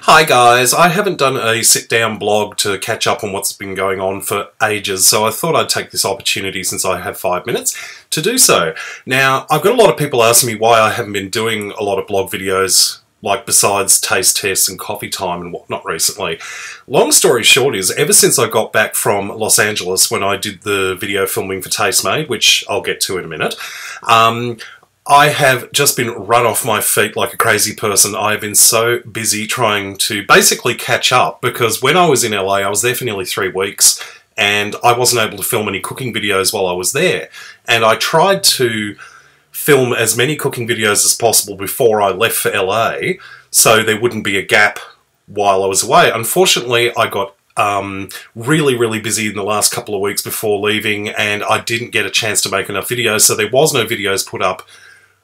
Hi guys, I haven't done a sit-down blog to catch up on what's been going on for ages, so I thought I'd take this opportunity since I have 5 minutes to do so. Now, I've got a lot of people asking me why I haven't been doing a lot of blog videos, like besides taste tests and coffee time and whatnot recently. Long story short is, ever since I got back from Los Angeles when I did the video filming for Tastemade, which I'll get to in a minute, I have just been run off my feet like a crazy person. I have been so busy trying to basically catch up because when I was in LA, I was there for nearly 3 weeks and I wasn't able to film any cooking videos while I was there. And I tried to film as many cooking videos as possible before I left for LA so there wouldn't be a gap while I was away. Unfortunately, I got really busy in the last couple of weeks before leaving and I didn't get a chance to make enough videos, so there was no videos put up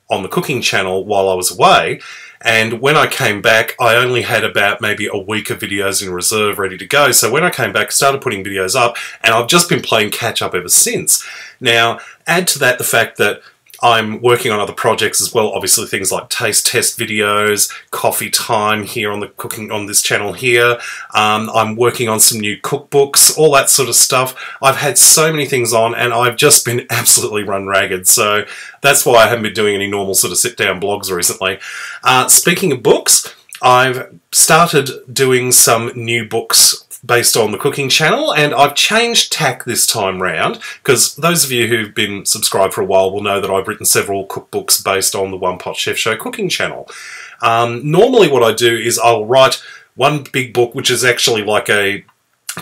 on the cooking channel while I was away. And when I came back, I only had about maybe a week of videos in reserve ready to go. So when I came back, I started putting videos up and I've just been playing catch up ever since. Now, add to that the fact that I'm working on other projects as well, obviously things like taste test videos, coffee time here on the cooking on this channel here. I'm working on some new cookbooks, all that sort of stuff. I've had so many things on and I've just been absolutely run ragged. So that's why I haven't been doing any normal sort of sit-down blogs recently. Speaking of books, I've started doing some new books based on the cooking channel, and I've changed tack this time round because those of you who've been subscribed for a while will know that I've written several cookbooks based on the One Pot Chef Show cooking channel. Normally what I do is I'll write one big book which is actually like a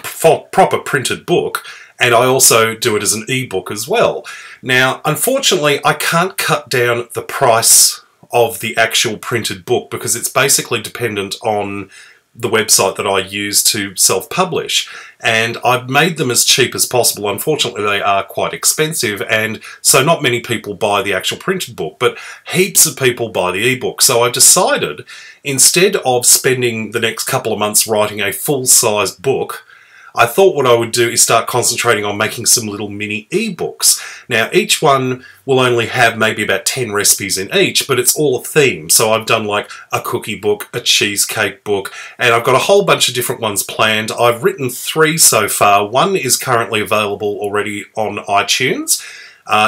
proper printed book, and I also do it as an ebook as well. Now, unfortunately, I can't cut down the price of the actual printed book because it's basically dependent on the website that I use to self-publish, and I've made them as cheap as possible. Unfortunately, they are quite expensive, and so not many people buy the actual printed book, but heaps of people buy the ebook. So I've decided, instead of spending the next couple of months writing a full-sized book, I thought what I would do is start concentrating on making some little mini ebooks. Now, each one will only have maybe about 10 recipes in each, but it's all a theme. So I've done like a cookie book, a cheesecake book, and I've got a whole bunch of different ones planned. I've written 3 so far. 1 is currently available already on iTunes.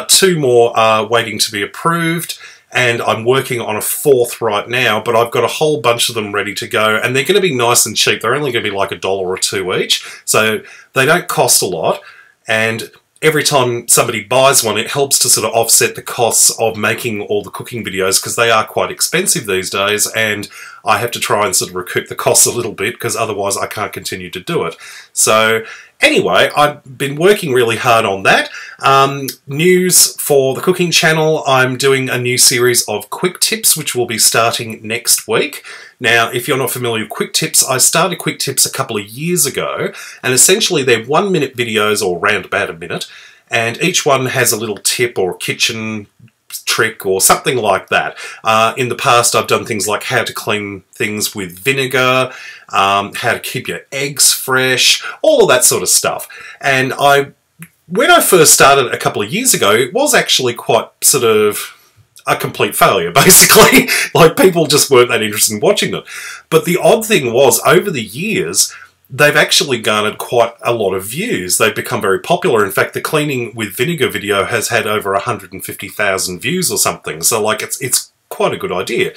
2 more are waiting to be approved. And I'm working on a 4th right now, but I've got a whole bunch of them ready to go, and they're going to be nice and cheap. They're only going to be like $1 or $2 each, so they don't cost a lot, and every time somebody buys one, it helps to sort of offset the costs of making all the cooking videos, because they are quite expensive these days, and I have to try and sort of recoup the costs a little bit, because otherwise I can't continue to do it. So anyway, I've been working really hard on that. News for the cooking channel, I'm doing a new series of quick tips which will be starting next week. Now, if you're not familiar with quick tips, I started quick tips a couple of years ago, and essentially they're 1-minute videos, or round about a minute, and each one has a little tip or a kitchen trick or something like that. In the past, I've done things like how to clean things with vinegar, how to keep your eggs fresh, all of that sort of stuff. And when I first started a couple of years ago, it was actually quite sort of a complete failure, basically. Like, people just weren't that interested in watching them. But the odd thing was, over the years, they've actually garnered quite a lot of views. They've become very popular. In fact, the cleaning with vinegar video has had over 150,000 views or something. So, like, it's quite a good idea.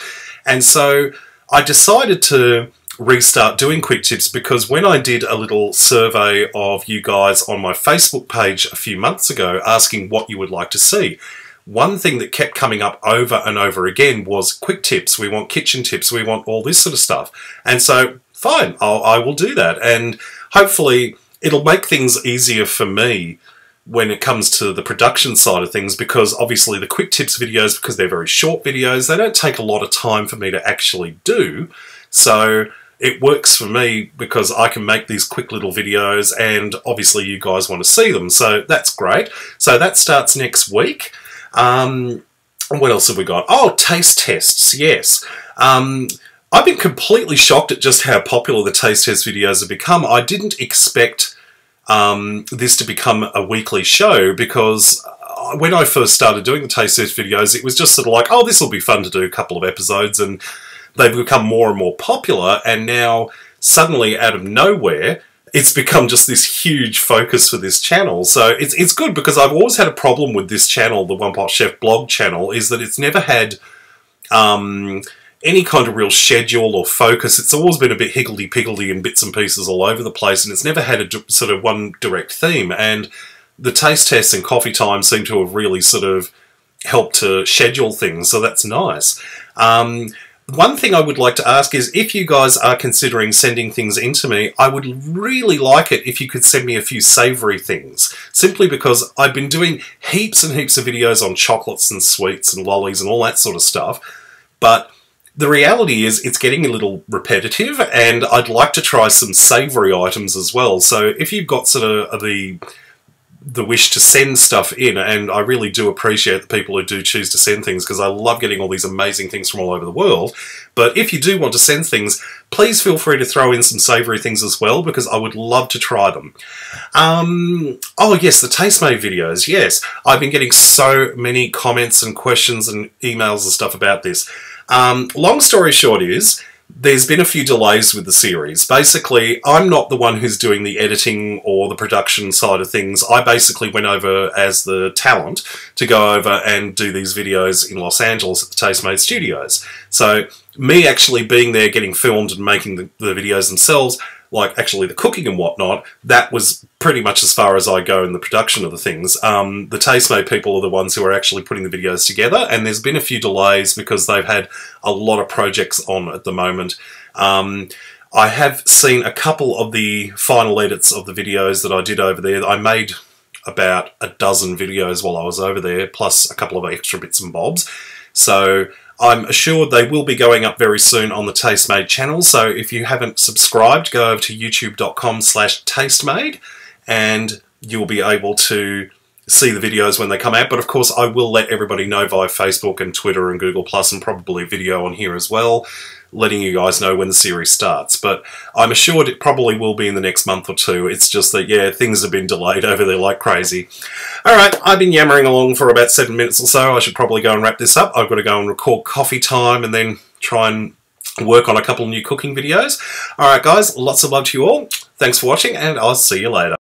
And so I decided to restart doing quick tips because when I did a little survey of you guys on my Facebook page a few months ago asking what you would like to see, one thing that kept coming up over and over again was quick tips. We want kitchen tips. We want all this sort of stuff. And so, fine, I will do that. And hopefully it'll make things easier for me when it comes to the production side of things, because obviously the quick tips videos, because they're very short videos, they don't take a lot of time for me to actually do. So it works for me because I can make these quick little videos, and obviously you guys want to see them. So that's great. So that starts next week. What else have we got? Oh, taste tests, yes. I've been completely shocked at just how popular the taste test videos have become. I didn't expect this to become a weekly show because when I first started doing the taste test videos, it was just sort of like, oh, this will be fun to do a couple of episodes, and they've become more and more popular, and now suddenly out of nowhere it's become just this huge focus for this channel. So it's good, because I've always had a problem with this channel, the OnePotChefBlog channel, is that it's never had any kind of real schedule or focus. It's always been a bit higgledy-piggledy in bits and pieces all over the place, and it's never had a sort of one direct theme. And the taste tests and coffee time seem to have really sort of helped to schedule things, so that's nice. One thing I would like to ask is, if you guys are considering sending things in to me, I would really like it if you could send me a few savoury things, simply because I've been doing heaps and heaps of videos on chocolates and sweets and lollies and all that sort of stuff, but the reality is it's getting a little repetitive, and I'd like to try some savoury items as well. So if you've got sort of the wish to send stuff in, and I really do appreciate the people who do choose to send things, because I love getting all these amazing things from all over the world, but if you do want to send things, please feel free to throw in some savoury things as well, because I would love to try them. Oh yes, the Tastemade videos, yes. I've been getting so many comments and questions and emails and stuff about this. Long story short is, there's been a few delays with the series. Basically, I'm not the one who's doing the editing or the production side of things. I basically went over as the talent to go over and do these videos in Los Angeles at the Tastemade Studios. So me actually being there, getting filmed and making the videos themselves, like actually the cooking and whatnot, that was pretty much as far as I go in the production of the things. The Tastemade people are the ones who are actually putting the videos together, and there's been a few delays because they've had a lot of projects on at the moment. I have seen a couple of the final edits of the videos that I did over there. I made about a dozen videos while I was over there, plus a couple of extra bits and bobs. So I'm assured they will be going up very soon on the Tastemade channel, so if you haven't subscribed, go over to youtube.com/Tastemade, and you'll be able to see the videos when they come out. But of course, I will let everybody know via Facebook and Twitter and Google+, and probably video on here as well, letting you guys know when the series starts. But I'm assured it probably will be in the next month or two. It's just that, yeah, things have been delayed over there like crazy. Alright, I've been yammering along for about 7 minutes or so. I should probably go and wrap this up. I've got to go and record coffee time and then try and work on a couple new cooking videos. Alright guys, lots of love to you all. Thanks for watching, and I'll see you later.